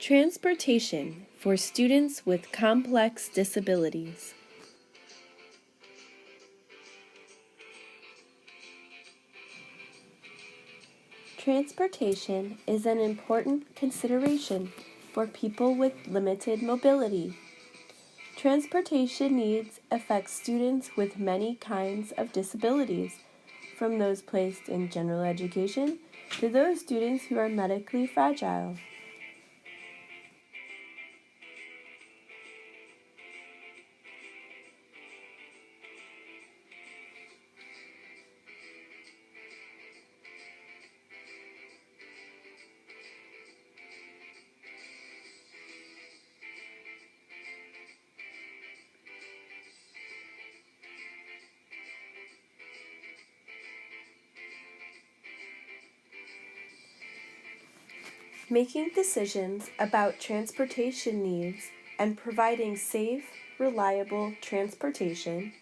Transportation for students with complex disabilities. Transportation is an important consideration for people with limited mobility. Transportation needs affect students with many kinds of disabilities, from those placed in general education to those students who are medically fragile. Making decisions about transportation needs and providing safe, reliable transportation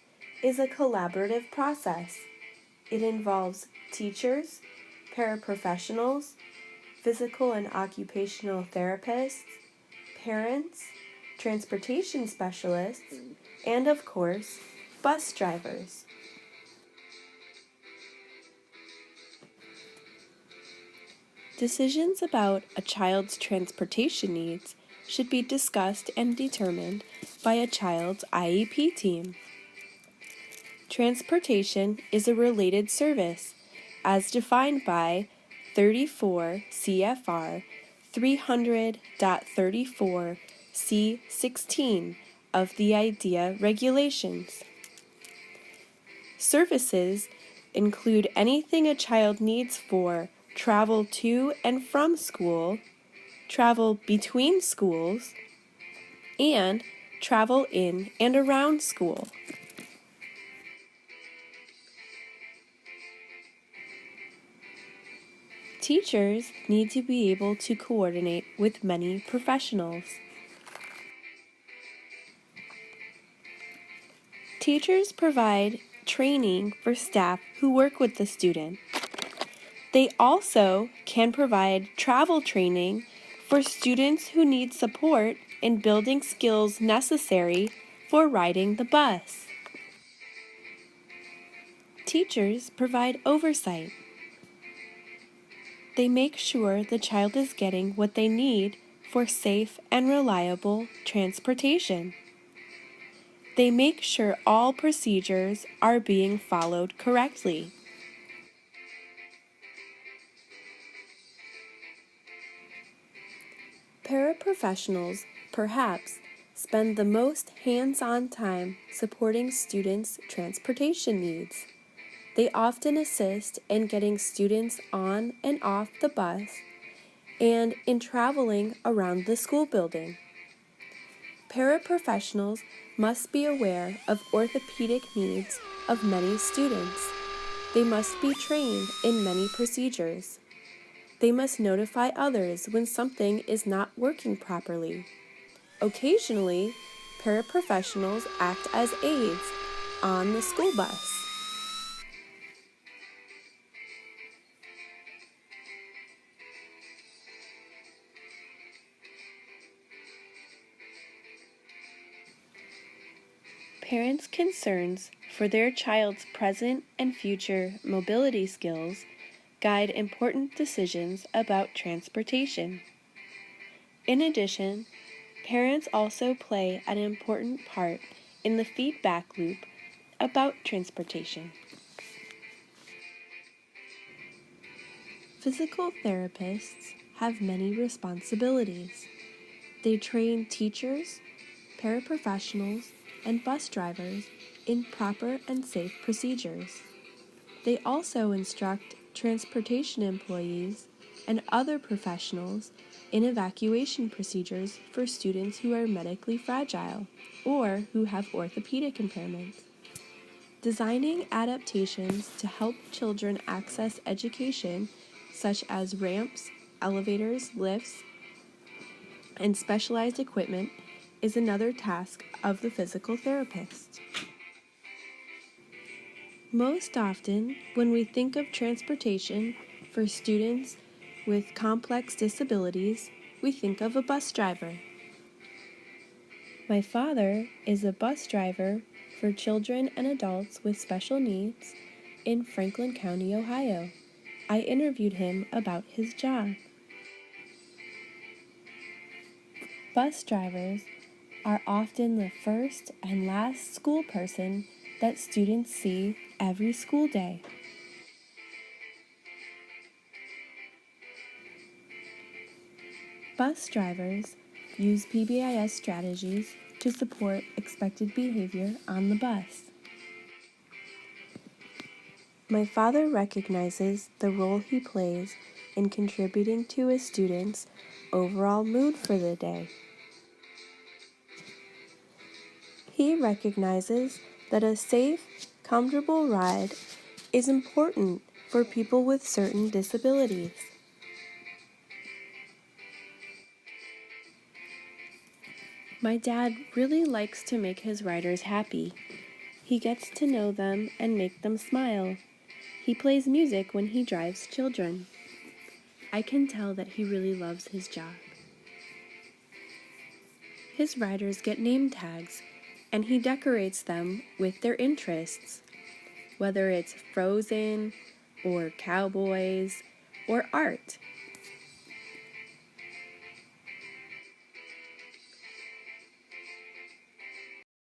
is a collaborative process. It involves teachers, paraprofessionals, physical and occupational therapists, parents, transportation specialists, and of course, bus drivers. Decisions about a child's transportation needs should be discussed and determined by a child's IEP team. Transportation is a related service as defined by 34 CFR 300.34 C16 of the IDEA regulations. Services include anything a child needs for travel to and from school, travel between schools, and travel in and around school. Teachers need to be able to coordinate with many professionals. Teachers provide training for staff who work with the student. They also can provide travel training for students who need support in building skills necessary for riding the bus. Teachers provide oversight. They make sure the child is getting what they need for safe and reliable transportation. They make sure all procedures are being followed correctly. Paraprofessionals, perhaps, spend the most hands-on time supporting students' transportation needs. They often assist in getting students on and off the bus and in traveling around the school building. Paraprofessionals must be aware of orthopedic needs of many students. They must be trained in many procedures. They must notify others when something is not working properly. Occasionally, paraprofessionals act as aides on the school bus. Parents' concerns for their child's present and future mobility skills guide important decisions about transportation. In addition, parents also play an important part in the feedback loop about transportation. Physical therapists have many responsibilities. They train teachers, paraprofessionals, and bus drivers in proper and safe procedures. They also instruct transportation employees and other professionals in evacuation procedures for students who are medically fragile or who have orthopedic impairments. Designing adaptations to help children access education, such as ramps, elevators, lifts, and specialized equipment, is another task of the physical therapist. Most often, when we think of transportation for students with complex disabilities, we think of a bus driver. My father is a bus driver for children and adults with special needs in Franklin County, Ohio. I interviewed him about his job. Bus drivers are often the first and last school person that students see every school day. Bus drivers use PBIS strategies to support expected behavior on the bus. My father recognizes the role he plays in contributing to a student's overall mood for the day. He recognizes that a safe, comfortable ride is important for people with certain disabilities. My dad really likes to make his riders happy. He gets to know them and make them smile. He plays music when he drives children. I can tell that he really loves his job. His riders get name tags, and he decorates them with their interests, whether it's Frozen, or cowboys, or art.